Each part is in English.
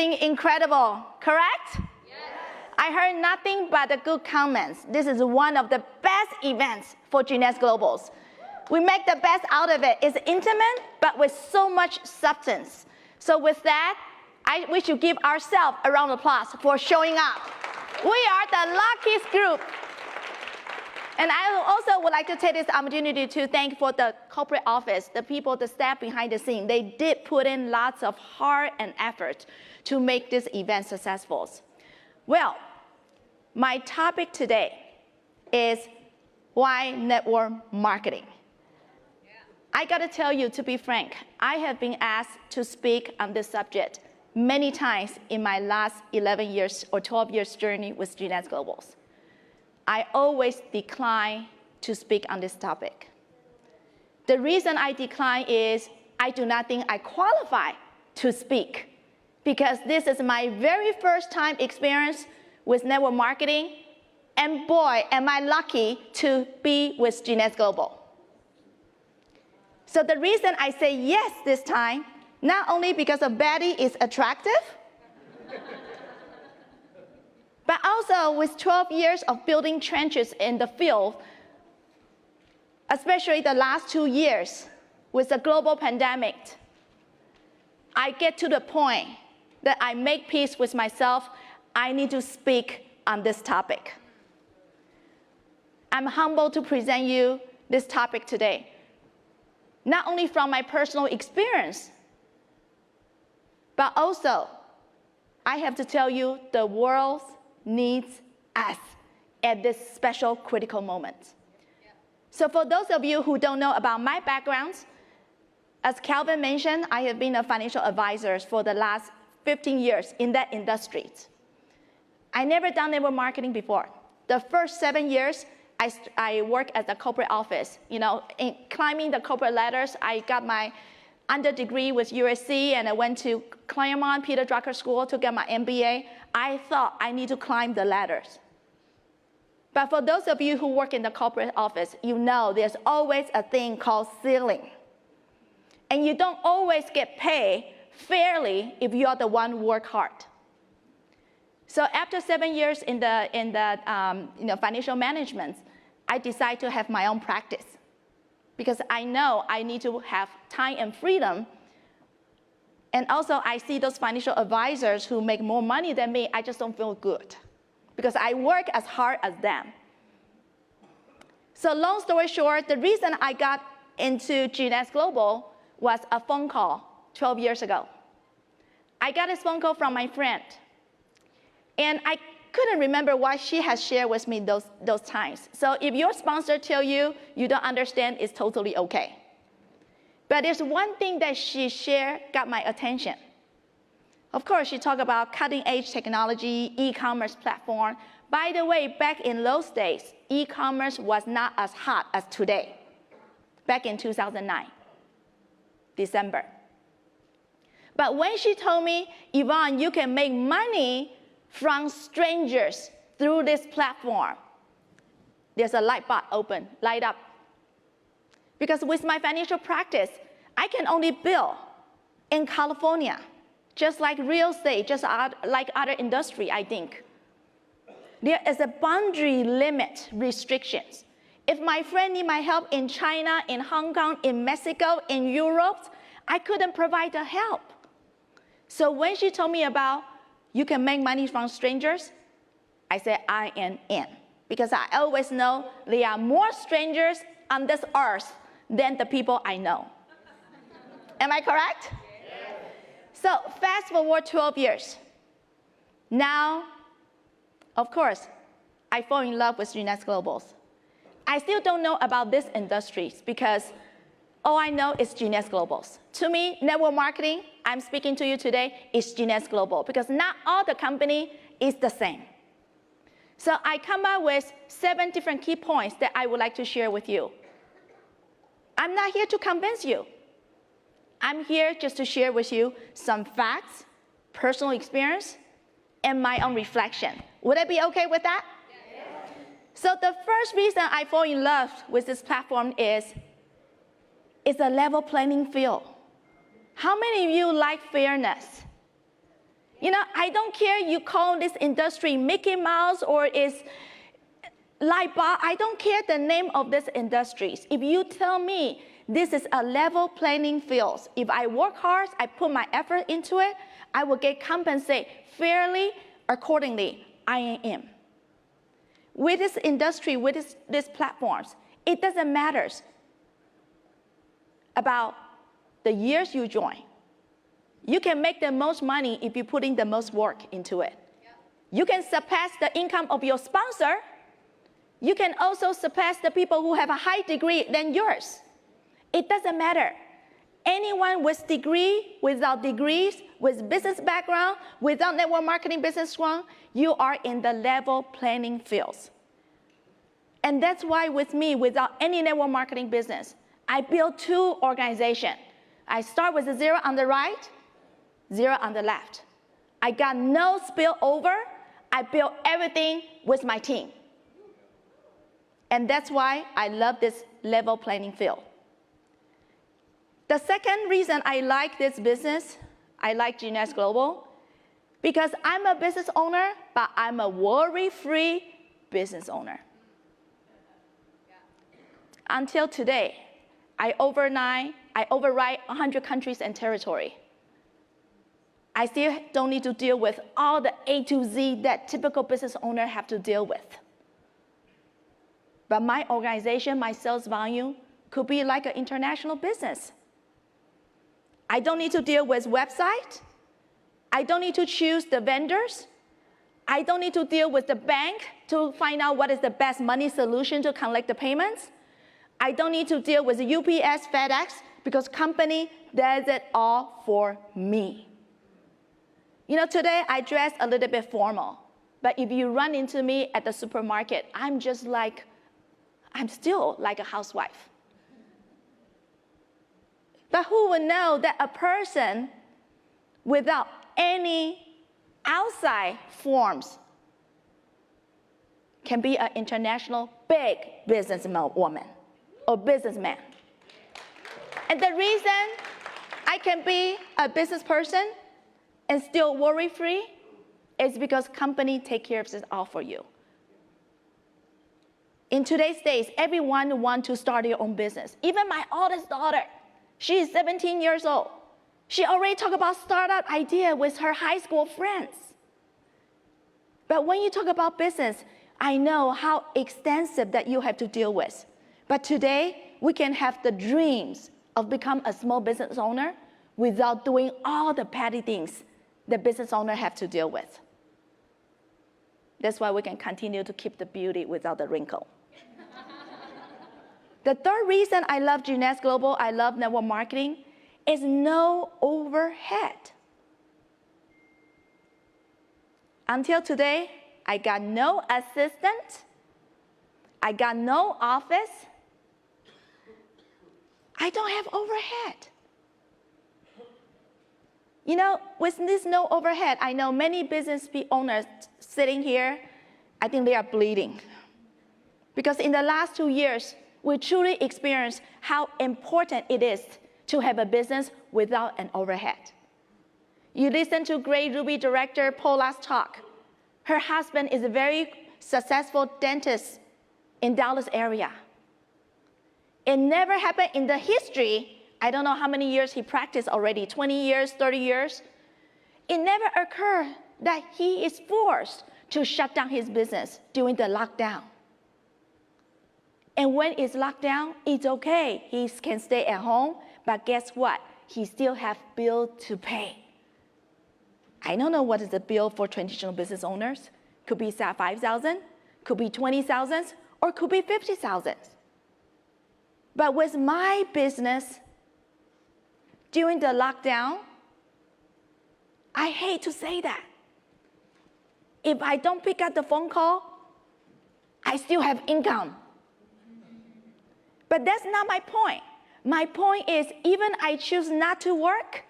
Incredible, correct? Yes. I heard nothing but the good comments. This is one of the best events for Genius Globals. We make the best out of it. It's intimate, but with so much substance. So with that, we should give ourselves a round of applause for showing up. We are the luckiest group. And I also would like to take this opportunity to thank for the corporate office, the people, the staff behind the scene. They did put in lots of heart and effort to make this event successful. Well, my topic today is why network marketing. I gotta tell you, to be frank, I have been asked to speak on this subject many times in my last 11 years or 12 years journey with Genius Globals. I always decline to speak on this topic. The reason I decline is I do not think I qualify to speak, because this is my very first time experience with network marketing, and boy, am I lucky to be with Genius Global. So the reason I say yes this time, not only because of Betty is attractive, but also with 12 years of building trenches in the field, especially the last 2 years with the global pandemic, I get to the point that I make peace with myself. I need to speak on this topic. I'm humbled to present you this topic today, not only from my personal experience, but also I have to tell you the world needs us at this special critical moment. So for those of you who don't know about my background, as Calvin mentioned, I have been a financial advisor for the last 15 years in that industry. I never done network marketing before. The first 7 years, I worked at the corporate office. In climbing the corporate ladders, I got my under degree with USC, and I went to Claremont Peter Drucker School to get my MBA. I thought I need to climb the ladders. But for those of you who work in the corporate office, you know there's always a thing called ceiling. And you don't always get paid fairly if you are the one who work hard. So after 7 years in the financial management, I decided to have my own practice, because I know I need to have time and freedom. And also I see those financial advisors who make more money than me, I just don't feel good, because I work as hard as them. So long story short, the reason I got into Genius Global was a phone call 12 years ago. I got this phone call from my friend, and I couldn't remember what she has shared with me those times. So if your sponsor tell you you don't understand, it's totally okay. But there's one thing that she shared got my attention. Of course, she talked about cutting-edge technology, e-commerce platform. By the way, back in those days, e-commerce was not as hot as today, back in 2009, December. But when she told me, Yvonne, you can make money from strangers through this platform, there's a light up. Because with my financial practice, I can only bill in California, just like real estate, just like other industry, I think. There is a boundary limit restrictions. If my friend need my help in China, in Hong Kong, in Mexico, in Europe, I couldn't provide the help. So when she told me about you can make money from strangers, I said I am in, because I always know there are more strangers on this earth than the people I know. Am I correct? Yes. So fast forward 12 years. Now, of course, I fall in love with Genius Globals. I still don't know about this industry, because all I know is Genius Globals. To me, network marketing, I'm speaking to you today, is Genius Global, because not all the company is the same. So I come up with 7 different key points that I would like to share with you. I'm not here to convince you. I'm here just to share with you some facts, personal experience, and my own reflection. Would I be okay with that? Yes. So the first reason I fall in love with this platform is it's a level playing field. How many of you like fairness? I don't care you call this industry Mickey Mouse or is light bar. I don't care the name of these industries. If you tell me this is a level playing field, if I work hard, I put my effort into it, I will get compensated fairly, accordingly. I am. With this industry, with these platforms, it doesn't matter about the years you join. You can make the most money if you put in the most work into it. You can surpass the income of your sponsor. You can also surpass the people who have a high degree than yours. It doesn't matter. Anyone with degree, without degrees, with business background, without network marketing business background, you are in the level playing fields. And that's why with me, without any network marketing business, I built 2 organizations. I start with a 0 on the right, 0 on the left. I got no spillover. I built everything with my team. And that's why I love this level playing field. The second reason I like this business, I like GNS Global, because I'm a business owner, but I'm a worry-free business owner. Until today, I override 100 countries and territory. I still don't need to deal with all the A to Z that typical business owners have to deal with. But my organization, my sales volume, could be like an international business. I don't need to deal with website. I don't need to choose the vendors. I don't need to deal with the bank to find out what is the best money solution to collect the payments. I don't need to deal with the UPS, FedEx, because company does it all for me. You know, today I dress a little bit formal, but if you run into me at the supermarket, I'm still like a housewife. But who would know that a person without any outside forms can be an international big businesswoman or businessman? And the reason I can be a business person and still worry-free is because company take care of this all for you. In today's days, everyone wants to start their own business. Even my oldest daughter, she is 17 years old. She already talked about startup idea with her high school friends. But when you talk about business, I know how extensive that you have to deal with. But today, we can have the dreams of become a small business owner without doing all the petty things the business owner have to deal with. That's why we can continue to keep the beauty without the wrinkle. The third reason I love GNS Global, I love network marketing, is no overhead. Until today, I got no assistant. I got no office. I don't have overhead. You know, with this no overhead, I know many business owners sitting here, I think they are bleeding. Because in the last 2 years, we truly experienced how important it is to have a business without an overhead. You listen to great Ruby director Paula's talk. Her husband is a very successful dentist in Dallas area. It never happened in the history. I don't know how many years he practiced already, 20 years, 30 years. It never occurred that he is forced to shut down his business during the lockdown. And when it's locked down, it's okay. He can stay at home, but guess what? He still have bill to pay. I don't know what is the bill for traditional business owners. Could be $5,000, could be $20,000, or could be $50,000. But with my business, during the lockdown, I hate to say that. If I don't pick up the phone call, I still have income. But that's not my point. My point is, even I choose not to work,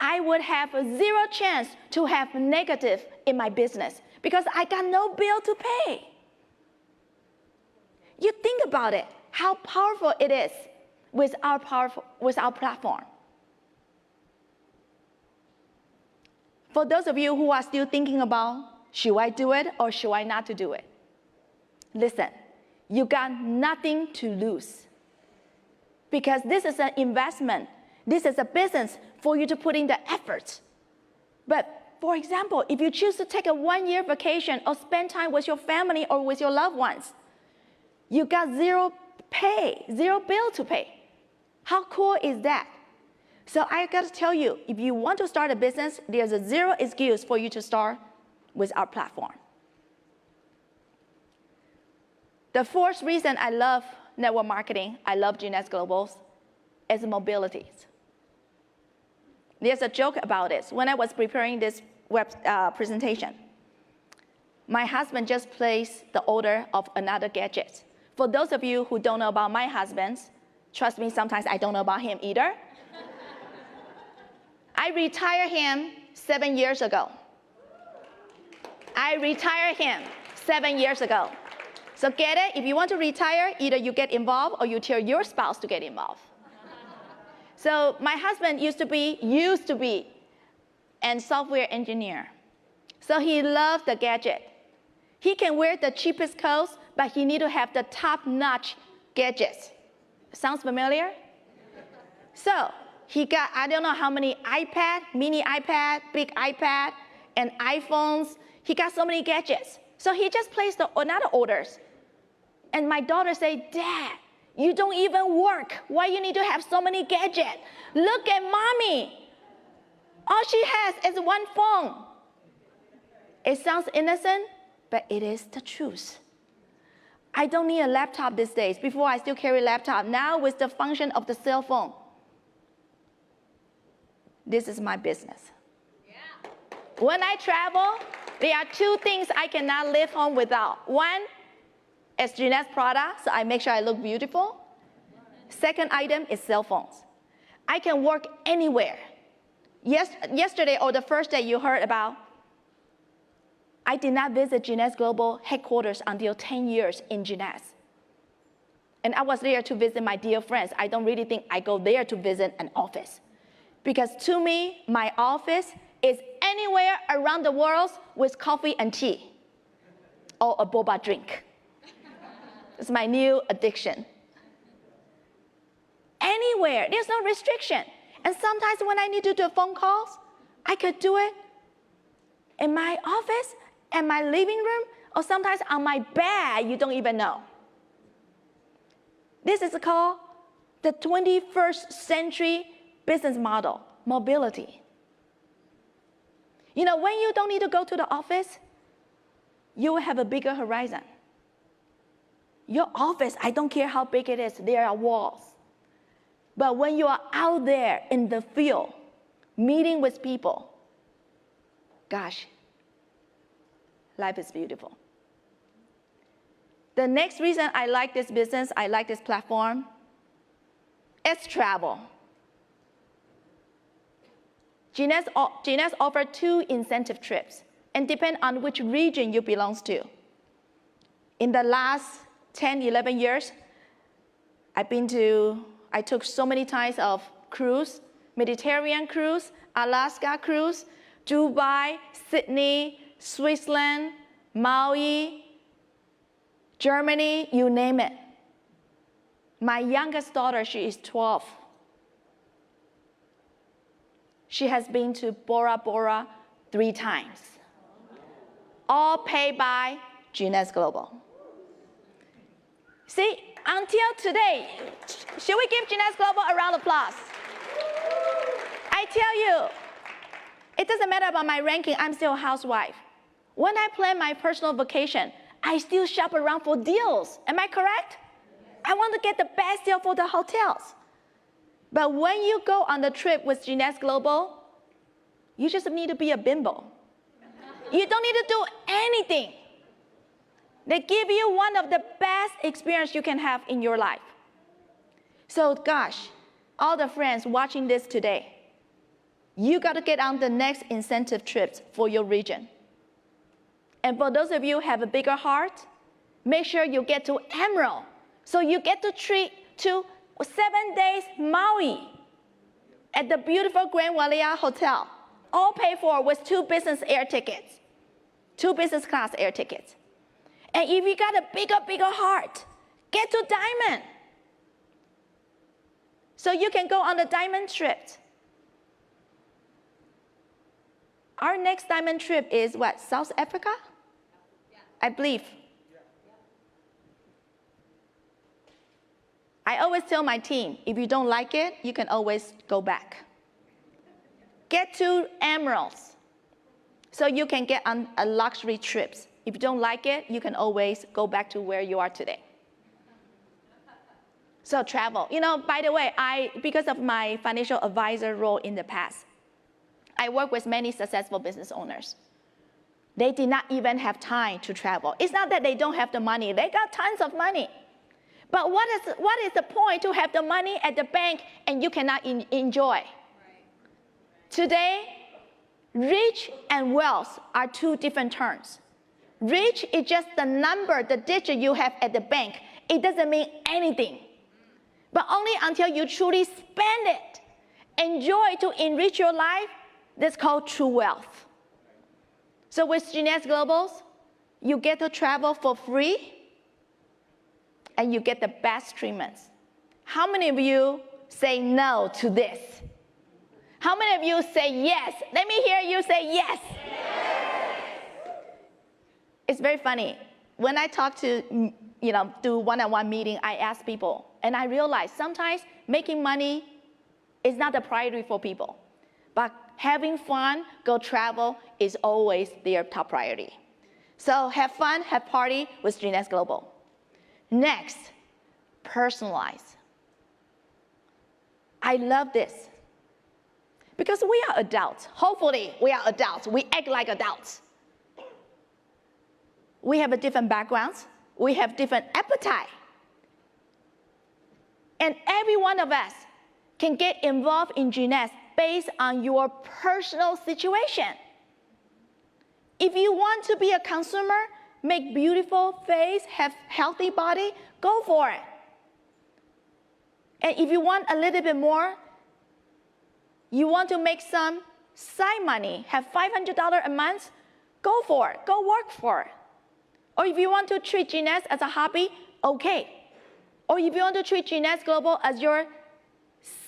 I would have a 0 chance to have negative in my business because I got no bill to pay. You think about it, how powerful it is with our platform. For those of you who are still thinking about, should I do it or should I not to do it? Listen, you got nothing to lose. Because this is an investment. This is a business for you to put in the effort. But for example, if you choose to take a 1-year vacation or spend time with your family or with your loved ones, you got zero bill to pay. How cool is that? So I got to tell you, if you want to start a business, there's a zero excuse for you to start with our platform. The fourth reason I love network marketing, I love GNS Global, is mobility. There's a joke about this. When I was preparing this presentation, my husband just placed the order of another gadget. For those of you who don't know about my husband, trust me, sometimes I don't know about him either. I retired him 7 years ago. I retired him 7 years ago. So get it? If you want to retire, either you get involved or you tell your spouse to get involved. So my husband used to be a software engineer. So he loved the gadget. He can wear the cheapest clothes, but he need to have the top-notch gadgets. Sounds familiar? So he got, I don't know how many iPad, mini iPad, big iPad, and iPhones. He got so many gadgets. So he just placed another orders. And my daughter said, Dad, you don't even work. Why you need to have so many gadgets? Look at mommy. All she has is one phone. It sounds innocent, but it is the truth. I don't need a laptop these days. Before, I still carry a laptop. Now, with the function of the cell phone, this is my business. Yeah. When I travel, there are 2 things I cannot leave home without. One is GNS product, so I make sure I look beautiful. Second item is cell phones. I can work anywhere. Yesterday, or the first day you heard about, I did not visit GNS Global headquarters until 10 years in GNS. And I was there to visit my dear friends. I don't really think I go there to visit an office. Because to me, my office is anywhere around the world with coffee and tea, or a boba drink. It's my new addiction. Anywhere, there's no restriction. And sometimes when I need to do phone calls, I could do it in my office, in my living room, or sometimes on my bed, you don't even know. This is called the 21st century business model, mobility. You know, when you don't need to go to the office, you will have a bigger horizon. Your office, I don't care how big it is, there are walls. But when you are out there in the field, meeting with people, gosh, life is beautiful. The next reason I like this business, I like this platform, is travel. GNS offers 2 incentive trips, and depend on which region you belong to. In the last 10, 11 years, I took so many types of cruise, Mediterranean cruise, Alaska cruise, Dubai, Sydney, Switzerland, Maui, Germany, you name it. My youngest daughter, she is 12. She has been to Bora Bora 3 times, all paid by GNS Global. See, until today, should we give GNS Global a round of applause? I tell you, it doesn't matter about my ranking, I'm still a housewife. When I plan my personal vacation, I still shop around for deals. Am I correct? I want to get the best deal for the hotels. But when you go on the trip with GNS Global, you just need to be a bimbo. You don't need to do anything. They give you one of the best experiences you can have in your life. So gosh, all the friends watching this today, you got to get on the next incentive trips for your region. And for those of you who have a bigger heart, make sure you get to Emerald. So you get to treat to 7 days Maui at the beautiful Grand Wailea Hotel. all paid for with 2 business air tickets, 2 business class air tickets. And if you got a bigger heart, get to Diamond. So you can go on the Diamond trip. Our next Diamond trip is what, South Africa? I believe. I always tell my team, if you don't like it, you can always go back. Get to Emeralds so you can get on a luxury trips. If you don't like it, you can always go back to where you are today. So travel. You know, by the way, because of my financial advisor role in the past, I work with many successful business owners. They did not even have time to travel. It's not that they don't have the money. They got tons of money. But what is the point to have the money at the bank and you cannot enjoy? Right. Today, rich and wealth are 2 different terms. Rich is just the number, the digit you have at the bank. It doesn't mean anything. But only until you truly spend it, enjoy to enrich your life, that's called true wealth. So with Genius Globals, you get to travel for free, and you get the best treatments. How many of you say no to this? How many of you say yes? Let me hear you say yes. Yes. It's very funny. When I talk to, do one-on-one meeting, I ask people, and I realize sometimes making money is not the priority for people. But having fun, go travel is always their top priority. So have fun, have party with Genius Global. Next, personalize. I love this because we are adults. Hopefully, we are adults. We act like adults. We have a different backgrounds. We have different appetite. And every one of us can get involved in Genius based on your personal situation. If you want to be a consumer, make beautiful face, have healthy body, go for it. And if you want a little bit more, you want to make some side money, have $500 a month, go for it, go work for it. Or if you want to treat Genius as a hobby, okay. Or if you want to treat Genius Global as your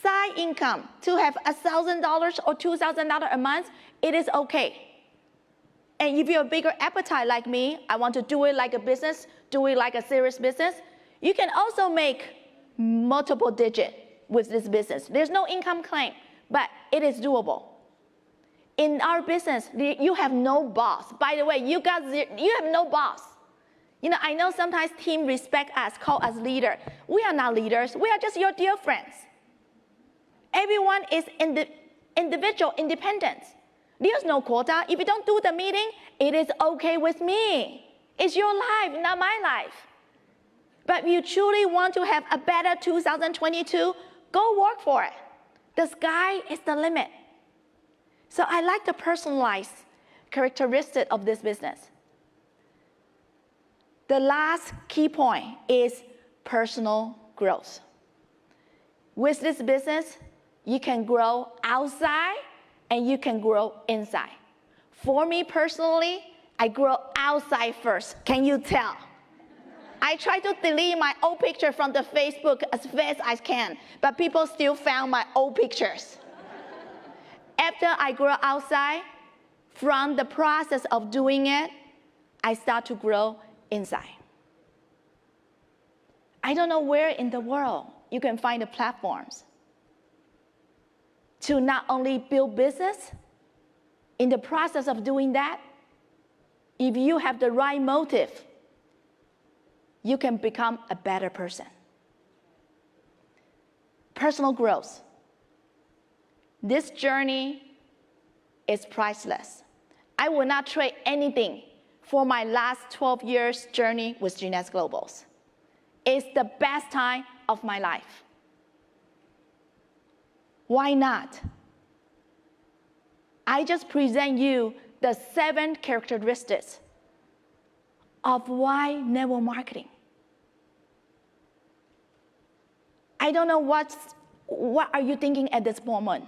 side income, to have $1,000 or $2,000 a month, it is okay. And if you have a bigger appetite like me, I want to do it like a business, do it like a serious business, you can also make multiple digits with this business. There's no income claim, but it is doable. In our business, you have no boss. By the way, you have no boss. I know sometimes team respect us, call us leader. We are not leaders. We are just your dear friends. Everyone is individual, independent. There's no quota. If you don't do the meeting, it is okay with me. It's your life, not my life. But if you truly want to have a better 2022, go work for it. The sky is the limit. So I like the personalized characteristic of this business. The last key point is personal growth. With this business, you can grow outside and you can grow inside. For me personally, I grow outside first. Can you tell? I try to delete my old picture from the Facebook as fast as I can, but people still found my old pictures. After I grow outside, from the process of doing it, I start to grow inside. I don't know where in the world you can find the platforms to not only build business, in the process of doing that, if you have the right motive, you can become a better person. Personal growth. This journey is priceless. I will not trade anything for my last 12 years journey with Genius Globals. It's the best time of my life. Why not? I just present you the 7 characteristics of why network marketing. I don't know what are you thinking at this moment.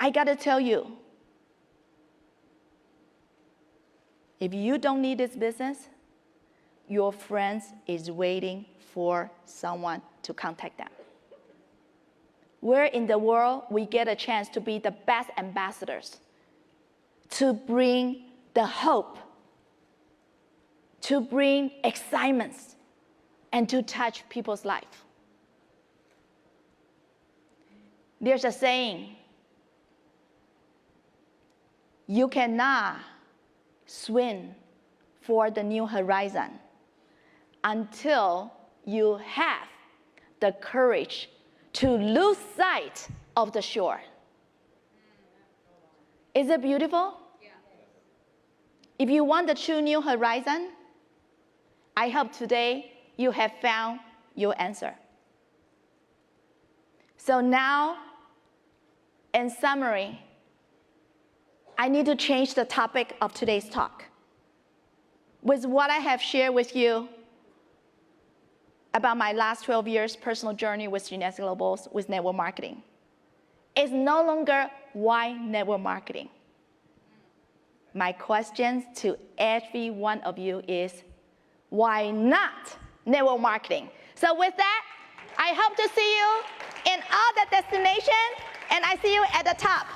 I gotta tell you, if you don't need this business, your friends is waiting for someone to contact them. Where in the world we get a chance to be the best ambassadors, to bring the hope, to bring excitements, and to touch people's life. There's a saying, you cannot swim for the new horizon until you have the courage to lose sight of the shore. Is it beautiful? Yeah. If you want the true new horizon, I hope today you have found your answer. So now, in summary, I need to change the topic of today's talk. With what I have shared with you about my last 12 years personal journey with Genius Global with network marketing, it's no longer why network marketing. My question to every one of you is, why not network marketing? So with that, I hope to see you in all the destinations, and I see you at the top.